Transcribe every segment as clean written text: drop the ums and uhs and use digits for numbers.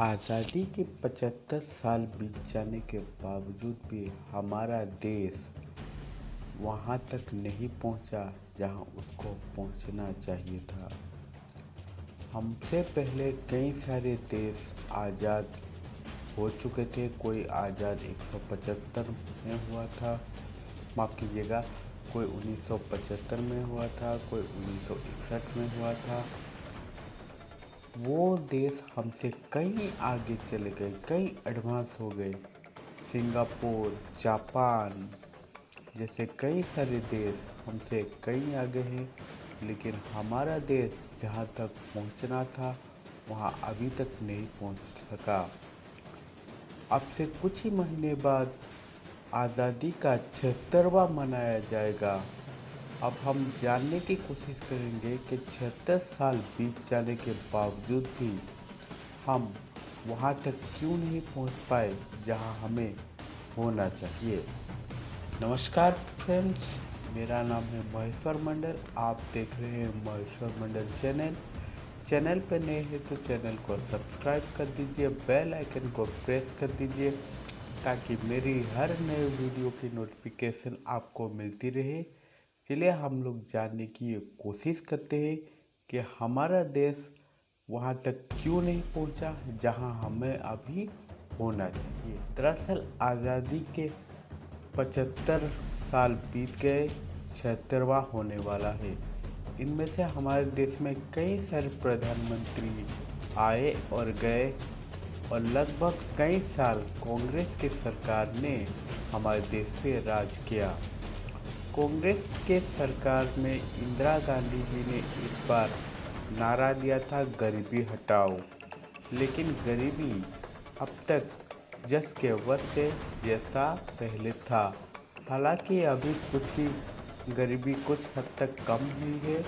आज़ादी के 75 साल बीत जाने के बावजूद भी हमारा देश वहाँ तक नहीं पहुँचा जहाँ उसको पहुँचना चाहिए था। हमसे पहले कई सारे देश आज़ाद हो चुके थे। कोई आज़ाद 175 में हुआ था, माफ़ कीजिएगा, कोई 1975 में हुआ था, कोई 1961 में हुआ था। वो देश हमसे कई आगे चले गए, कई एडवांस हो गए। सिंगापुर, जापान जैसे कई सारे देश हमसे कई आगे हैं, लेकिन हमारा देश जहाँ तक पहुँचना था वहाँ अभी तक नहीं पहुँच सका। अब से कुछ ही महीने बाद आज़ादी का 76वां मनाया जाएगा। अब हम जानने की कोशिश करेंगे कि 76 साल बीत जाने के बावजूद भी हम वहाँ तक क्यों नहीं पहुँच पाए जहाँ हमें होना चाहिए। नमस्कार फ्रेंड्स, मेरा नाम है महेश्वर मंडल। आप देख रहे हैं महेश्वर मंडल चैनल पर नए हैं तो चैनल को सब्सक्राइब कर दीजिए, बेल आइकन को प्रेस कर दीजिए ताकि मेरी हर नए वीडियो की नोटिफिकेशन आपको मिलती रहे। चलिए हम लोग जानने की कोशिश करते हैं कि हमारा देश वहाँ तक क्यों नहीं पहुँचा जहाँ हमें अभी होना चाहिए। दरअसल आज़ादी के 75 साल बीत गए, 76वां होने वाला है। इनमें से हमारे देश में कई सारे प्रधानमंत्री आए और गए और लगभग कई साल कांग्रेस की सरकार ने हमारे देश पे राज किया। कांग्रेस के सरकार में इंदिरा गांधी जी ने एक बार नारा दिया था, गरीबी हटाओ, लेकिन गरीबी अब तक जस के वश से जैसा पहले था। हालांकि अभी कुछ ही गरीबी कुछ हद तक कम हुई है,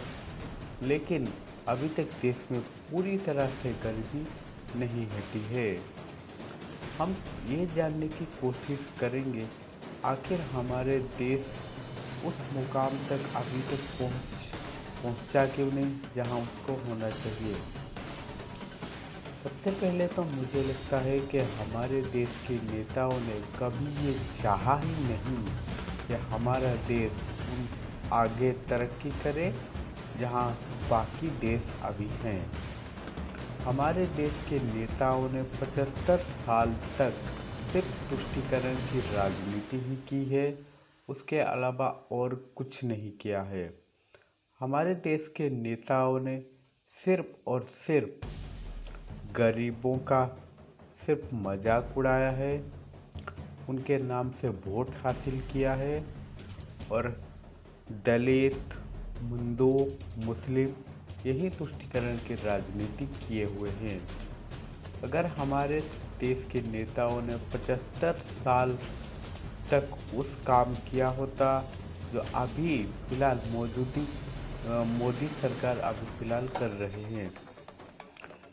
लेकिन अभी तक देश में पूरी तरह से गरीबी नहीं हटी है। हम ये जानने की कोशिश करेंगे आखिर हमारे देश उस मुकाम तक अभी तक पहुंचा क्यों नहीं जहां उसको होना चाहिए। सबसे पहले तो मुझे लगता है कि हमारे देश के नेताओं ने कभी ये चाहा ही नहीं कि हमारा देश आगे तरक्की करे जहां बाकी देश अभी हैं। हमारे देश के नेताओं ने 75 साल तक सिर्फ तुष्टीकरण की राजनीति ही की है, उसके अलावा और कुछ नहीं किया है। हमारे देश के नेताओं ने सिर्फ और सिर्फ गरीबों का सिर्फ मजाक उड़ाया है, उनके नाम से वोट हासिल किया है और दलित, हिंदू, मुस्लिम यही तुष्टीकरण की राजनीति किए हुए हैं। अगर हमारे देश के नेताओं ने 75 साल तक उस काम किया होता जो अभी फिलहाल मोदी सरकार अभी फिलहाल कर रहे हैं।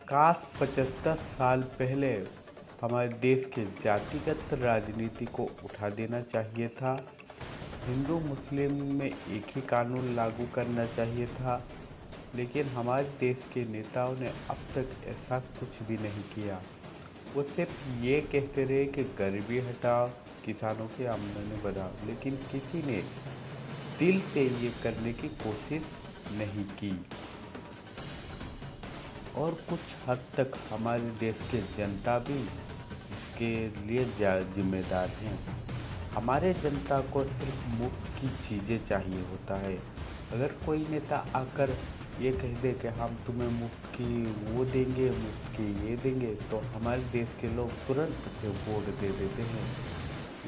काश 75 साल पहले हमारे देश के जातिगत राजनीति को उठा देना चाहिए था। हिंदू मुस्लिम में एक ही कानून लागू करना चाहिए था, लेकिन हमारे देश के नेताओं ने अब तक ऐसा कुछ भी नहीं किया। वो सिर्फ ये कहते रहे कि गरीबी हटाओ, किसानों की आमदनी बढ़ाओ, लेकिन किसी ने दिल से ये करने की कोशिश नहीं की। और कुछ हद तक हमारे देश के जनता भी इसके लिए जिम्मेदार हैं। हमारे जनता को सिर्फ मुफ्त की चीज़ें चाहिए होता है। अगर कोई नेता आकर ये कह दे कि हम तुम्हें मुफ्त की वो देंगे, मुफ्त की ये देंगे, तो हमारे देश के लोग तुरंत उसे वोट दे देते हैं।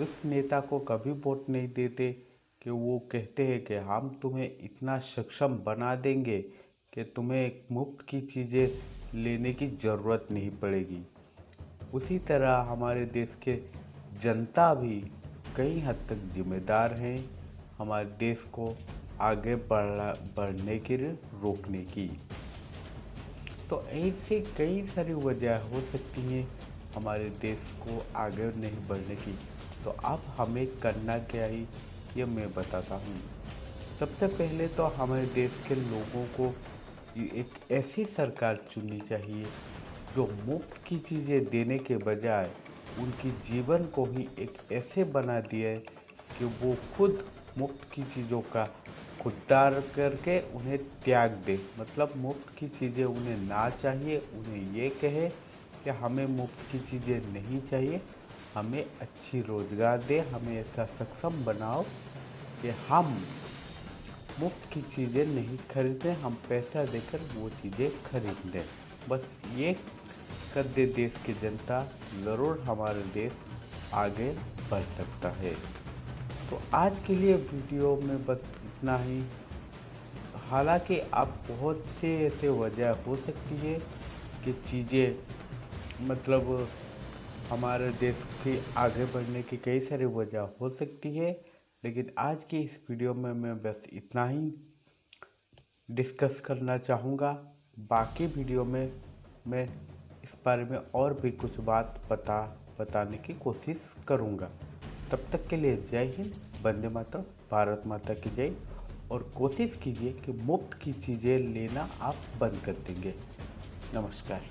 उस नेता को कभी वोट नहीं देते कि वो कहते हैं कि हम तुम्हें इतना सक्षम बना देंगे कि तुम्हें मुफ्त की चीज़ें लेने की ज़रूरत नहीं पड़ेगी। उसी तरह हमारे देश के जनता भी कई हद तक जिम्मेदार हैं हमारे देश को आगे बढ़ने के लिए रोकने की। तो ऐसे कई सारी वजह हो सकती हैं हमारे देश को आगे नहीं बढ़ने की। तो अब हमें करना क्या है ये मैं बताता हूँ। सबसे पहले तो हमारे देश के लोगों को एक ऐसी सरकार चुननी चाहिए जो मुफ्त की चीज़ें देने के बजाय उनकी जीवन को ही एक ऐसे बना दिया है कि वो खुद मुफ्त की चीज़ों का खुददार करके उन्हें त्याग दे। मतलब मुफ्त की चीज़ें उन्हें ना चाहिए, उन्हें ये कहे कि हमें मुफ्त की चीज़ें नहीं चाहिए, हमें अच्छी रोज़गार दे, हमें ऐसा सक्षम बनाओ कि हम मुफ्त की चीज़ें नहीं खरीदें, हम पैसा देकर वो चीज़ें खरीद लें। बस ये कर दे देश की जनता, ज़रूर हमारा देश आगे बढ़ सकता है। तो आज के लिए वीडियो में बस इतना ही। हालांकि अब बहुत से ऐसे वजह हो सकती है कि चीज़ें मतलब हमारे देश के आगे बढ़ने की कई सारी वजह हो सकती है, लेकिन आज की इस वीडियो में मैं बस इतना ही डिस्कस करना चाहूँगा। बाकी वीडियो में मैं इस बारे में और भी कुछ बात बताने की कोशिश करूँगा। तब तक के लिए जय हिंद, वंदे मातरम, भारत माता की जय। और कोशिश कीजिए कि मुफ्त की चीज़ें लेना आप बंद कर देंगे। नमस्कार।